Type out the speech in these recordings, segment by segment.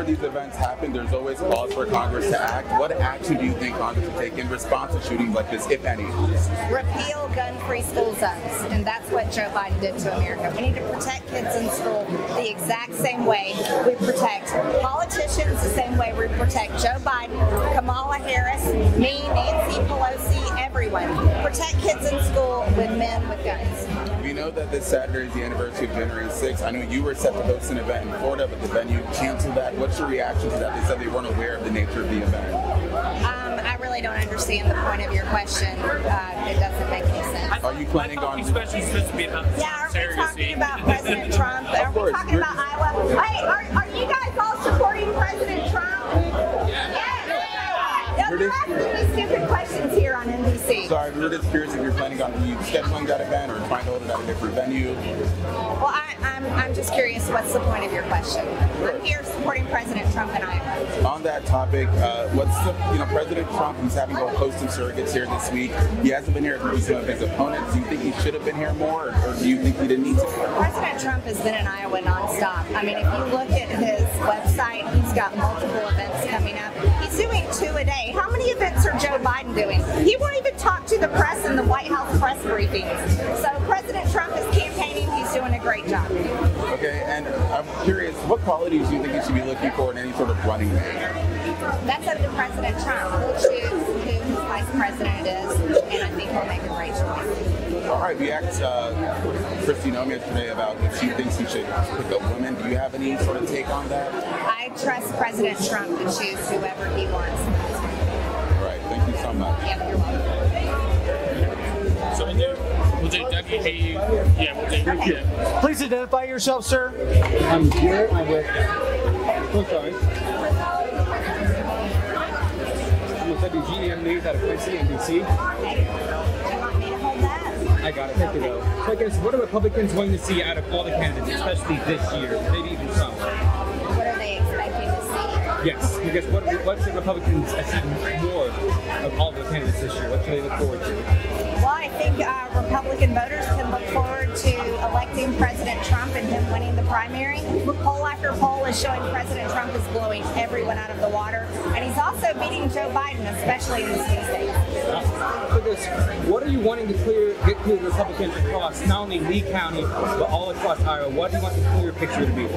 these events happen, there's always calls for Congress to act. What action do you think Congress will take in response to shootings like this, if any? Repeal gun-free school zones, and that's what Joe Biden did to America. We need to protect kids in school the exact same way we protect politicians, the same way we protect Joe Biden, Kamala Harris, me, Nancy Pelosi, everyone. Protect kids in school with men with guns. We know that this Saturday is the anniversary of January 6th. I know you were set to host an event in Florida, but the venue canceled that. What's your reaction to that? They said they weren't aware of the nature of the event. I really don't understand the point of your question. It doesn't make any sense. Are you planning on... especially supposed to be about are we talking about President Trump? Are we talking about Iowa? Hey, are you guys all supporting President Trump? You're asking me stupid questions here on NBC. Sorry, we were just curious if you're planning on scheduling that event or trying to hold it at a different venue. Well, I'm just curious, what's the point of your question? I'm here supporting President Trump in Iowa. On that topic, President Trump, he's having to host some surrogates here this week. He hasn't been here to meet some of his opponents. Do you think he should have been here more, or do you think he didn't need to? President Trump has been in Iowa nonstop. I mean, if you look at his website, he's got multiple events coming up. He's doing 2 a day. How many events are Joe Biden doing? He won't even talk to the press in the White House press briefings. So President Trump is campaigning. He's doing a great job. Okay, and I'm curious, what qualities do you think he should be looking for in any sort of running mate? That's up to President Trump. He'll choose who his vice president is, and I think he'll make a great choice. All right, we asked Kristi Noem yesterday about if she thinks he should pick up women. Do you have any sort of take on that? I trust President Trump to choose whoever he wants. All right, thank you so much. Yep, you're welcome. So we'll do Dougie, hey, we'll do Okay. Please identify yourself, sir. I'm here. I'm with. Oh, sorry. I'm with WGM News out of Quincy, NBC. Okay. Do you want me to hold that? I got it. Thank you, though. So I guess, what are Republicans wanting to see out of all the candidates, especially this year, maybe even Trump? What are they expecting to see? Yes. I guess what should Republicans see more of all the candidates this year? What should they look forward to? Well, I think Republican voters can look forward to electing President Trump and him winning the primary. Poll after poll is showing President Trump is blowing everyone out of the water, and he's also beating Joe Biden, especially in the swing states. For this, what are you wanting to get clear the Republicans across not only Lee County but all across Iowa? What do you want the clear picture to be?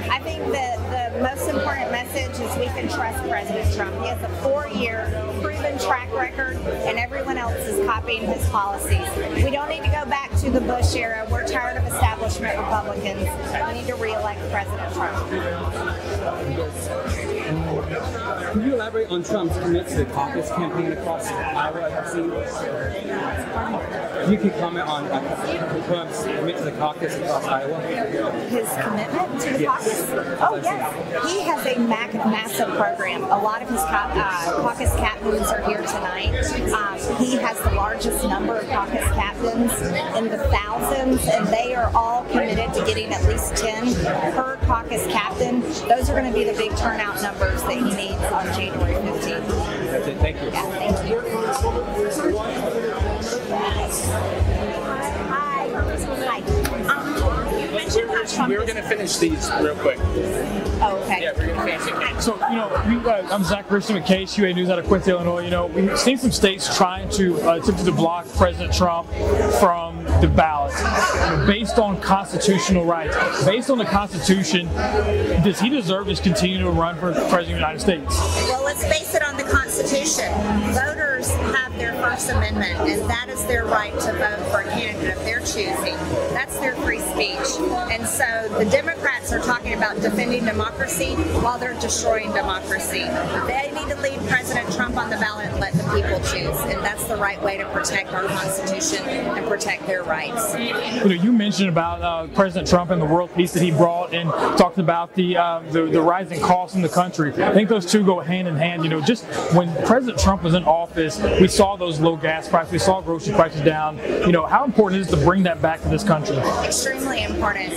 I think that the most important message is we can trust President Trump. He has a 4-year proven track record, and everyone else is copying his policies. We don't need to go back to the Bush era. We're tired of establishment Republicans. We need to re-elect President Trump. Can you elaborate on Trump's commit to the caucus campaign across Iowa? I've seen. You can comment on Trump's commit to the caucus across Iowa. His commitment to the caucus? Oh, yes. He has a massive program. A lot of his caucus captains are here tonight. He has the largest number of caucus captains in the thousands, and they are all committed to getting at least 10 per caucus captain. Those are going to be the big turnout numbers that he needs on January 15th. That's it. Thank you. Yeah, thank you. Hi. You mentioned how Trump we were going to finish these real quick. Oh, okay. Yeah, we're going to finish it. So, I'm Zach Christian with KSUA News out of Quincy, Illinois. We've seen some states trying to attempt to block President Trump from the ballot based on constitutional rights. Based on the Constitution, does he deserve to continue to run for President of the United States? Well, let's base it on the Constitution. Voters have their First Amendment, and that is their right to vote for a candidate of their choosing. That's their free speech. And so the Democrats are talking about defending democracy while they're destroying democracy. They need to leave President Trump on the ballot and let the people choose. And that's the right way to protect our Constitution and protect their rights. You mentioned about President Trump and the world peace that he brought, and talked about the rising costs in the country. I think those two go hand in hand. Just when President Trump was in office, we saw those low gas prices, we saw grocery prices down. How important is it to bring that back to this country? Extremely important.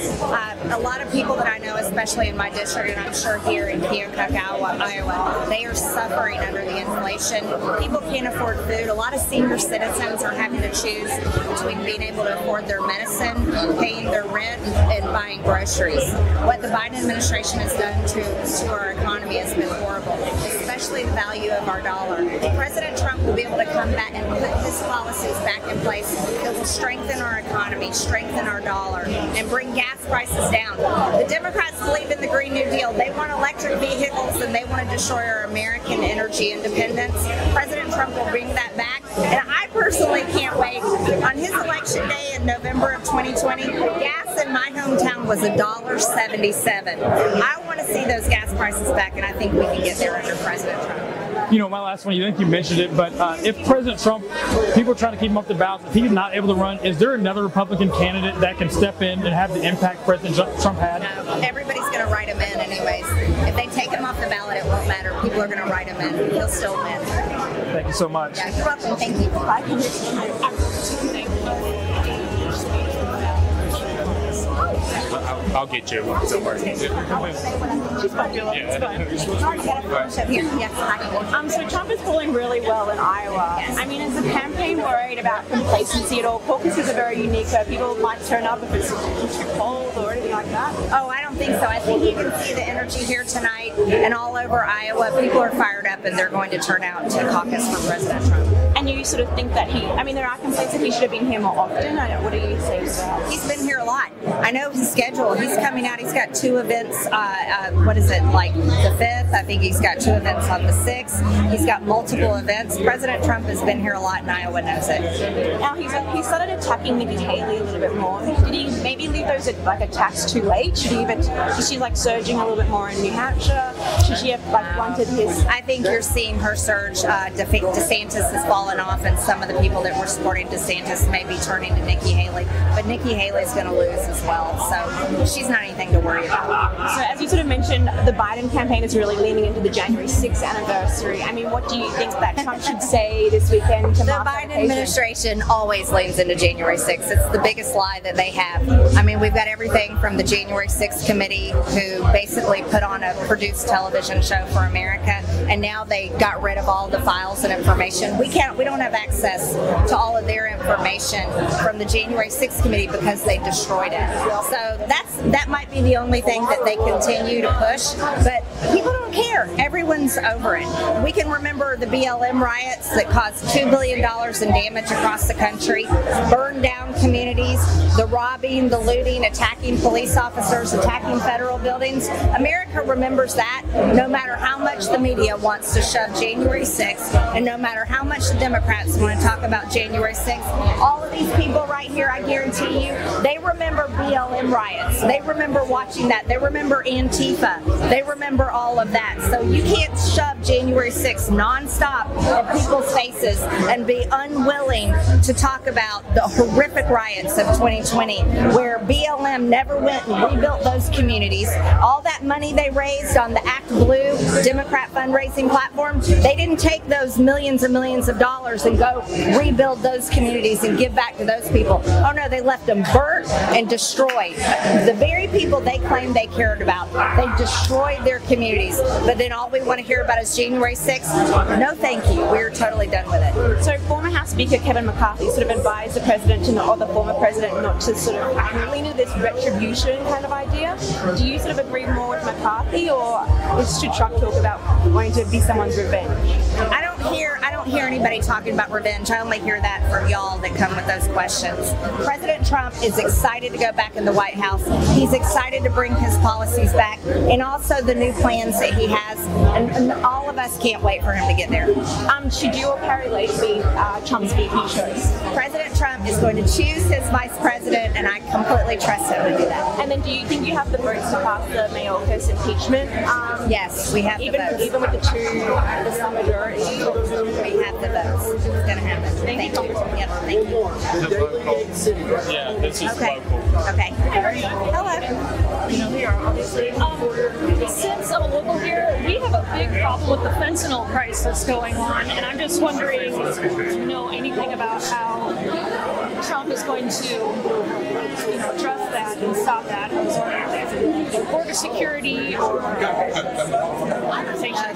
a lot of people that I know, especially in my district, and I'm sure here in Keokuk, Iowa, they are suffering under the inflation. People can't afford food. A lot of senior citizens are having to choose between being able to afford their medicine, paying their rent, and buying groceries. What the Biden administration has done to our economy has been horrible, especially the value of our dollar. President Trump will be able to come back and put his policies back in place that will strengthen our economy, strengthen our dollar, and bring gas prices down. The Democrats believe in the Green New Deal. They want electric vehicles and they want to destroy our American energy independence. President Trump will bring that back, and I personally can't wait. On his election day in November of 2020, gas in my hometown was $1.77. I want to see those gas prices back, and I think we can get there under President Trump. You know, my last one, you think you mentioned it, but if President Trump, people are trying to keep him off the ballot, if he's not able to run, is there another Republican candidate that can step in and have the impact President Trump had? No, everybody's going to write him in anyways. If they take him off the ballot, it won't matter. People are going to write him in. He'll still win. Thank you so much. Yeah, you're welcome. Thank you. Bye. I'll get you one. Don't worry. She's popular. Yeah. So Trump is polling really well in Iowa. I mean, is the campaign worried about complacency at all? Caucuses are very unique. People might turn up if it's too cold or anything like that. Oh, I don't think so. I think you can see the energy here tonight and all over Iowa. People are fired up and they're going to turn out to caucus for President Trump. And you sort of think that there are complaints that he should have been here more often. What do you say to that? He's been here a lot. I know his schedule. He's coming out. He's got 2 events. What is it, like the 5th? I think he's got 2 events on the 6th. He's got multiple events. President Trump has been here a lot, and Iowa knows it. Now he started attacking Nikki Haley a little bit more. Did he maybe leave those attacks too late? Is she surging a little bit more in New Hampshire? Should she have blunted his? I think you're seeing her surge. DeSantis has fallen off, and some of the people that were supporting DeSantis may be turning to Nikki Haley. But Nikki Haley's going to lose as well, so she's not anything to worry about. So as you sort of mentioned, the Biden campaign is really leaning into the January 6th anniversary. I mean, what do you think that Trump should say this weekend to mark that occasion? The Biden administration always leans into January 6th. It's the biggest lie that they have. I mean, we've got everything from the January 6th committee, who basically put on a produced television show for America, and now they got rid of all the files and information. We don't have access to all of their information from the January 6th committee because they destroyed it. So that might be the only thing that they continue to push, but people don't care. Everyone's over it. We can remember the BLM riots that caused $2 billion in damage across the country, burned down communities, the robbing, the looting, attacking police officers, attacking federal buildings. America remembers that, no matter how much the media wants to shove January 6th, and no matter how much the Democrats want to talk about January 6th. All of these people right here, I guarantee you, they remember BLM riots. They remember watching that. They remember Antifa. They remember all of that. So you can't shove January 6th nonstop at people's faces and be unwilling to talk about the horrific riots of 2020, where BLM never went and rebuilt those communities. All that money they raised on the Act Blue Democrat fundraising platform, they didn't take those millions and millions of dollars and go rebuild those communities and give back to those people. Oh no, they left them burnt and destroyed. The very people they claimed they cared about, they destroyed their communities. But then all we want to hear about is January 6th. No thank you, we're totally done with it. So former House Speaker Kevin McCarthy sort of advised the president or the former president not to sort of lean into this retribution kind of idea. Do you sort of agree more with McCarthy, or should Trump talk about wanting to be someone's revenge? I don't hear anybody talking about revenge. I only hear that from y'all that come with those questions. President Trump is excited to go back in the White House. He's excited to bring his policies back, and also the new plans that he has, and all of us can't wait for him to get there. Should you or Carrie Lake be Trump's VP choice? President Trump is going to choose his vice president, and I completely trust him to do that. And then do you think you have the votes to pass the Mayorkas impeachment? Yes, we have the votes. Even with the some majority? We have the votes. It's going to happen. Thank you. Yep, thank you. Yeah, this is Okay. local. Okay. Hello. Since I'm a local here, we have a big problem problem with the fentanyl crisis going on, and I'm just wondering, do you know anything about how Trump is going to address that and stop that? Border security or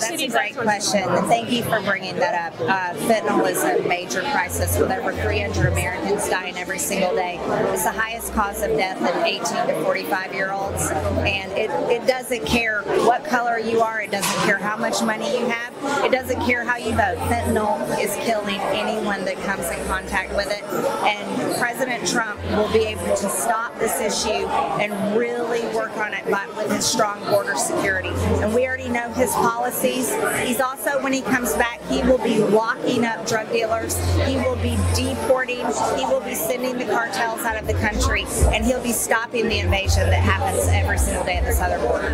that's a great question. Thank you for bringing that up. Fentanyl is a major crisis with over 300 Americans dying every single day. It's the highest cause of death in 18 to 45-year-olds, and it doesn't care what color you are. It doesn't care how much money you have. It doesn't care how you vote. Fentanyl is killing anyone that comes in contact with it, and President Trump will be able to stop this issue and really work on it with his strong border security. And we already know his policies. He's also, when he comes back, he will be locking up drug dealers. He will be deporting. He will be sending the cartels out of the country, and he'll be stopping the invasion that happens every single day at the southern border.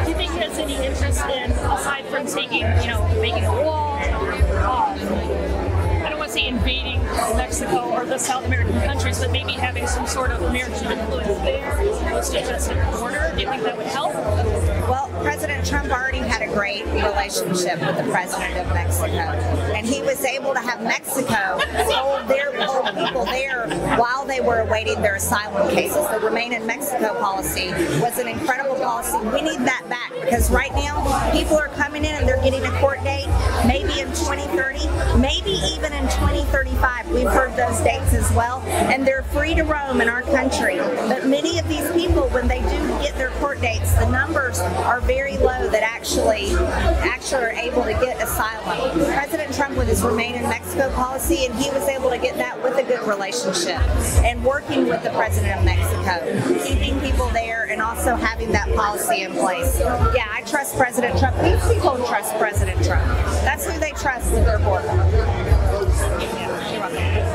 Do you think he has any interest in, aside from taking, making a wall, I don't want to say invading Mexico or the South American countries, but maybe having some sort of American influence there as opposed to just at the border? Do you think that would help? Well, President Trump already had a great relationship with the president of Mexico, and he was able to have Mexico hold people there while they were awaiting their asylum cases. The Remain in Mexico policy was an incredible policy. We need that back, because right now people are coming in and they're getting a court date maybe in 2030, maybe even in 2035. We've heard those dates as well, and they're free to roam in our country. But many of these people, when they do get their court dates, the numbers are very low that actually are able to get asylum. President Trump, with his Remain in Mexico policy, and he was able to get that with a good relationship and working with the president of Mexico, keeping people there and also having that policy in place. Yeah, I trust President Trump. These people trust President Trump. That's who they trust with their border. Yeah, you're welcome.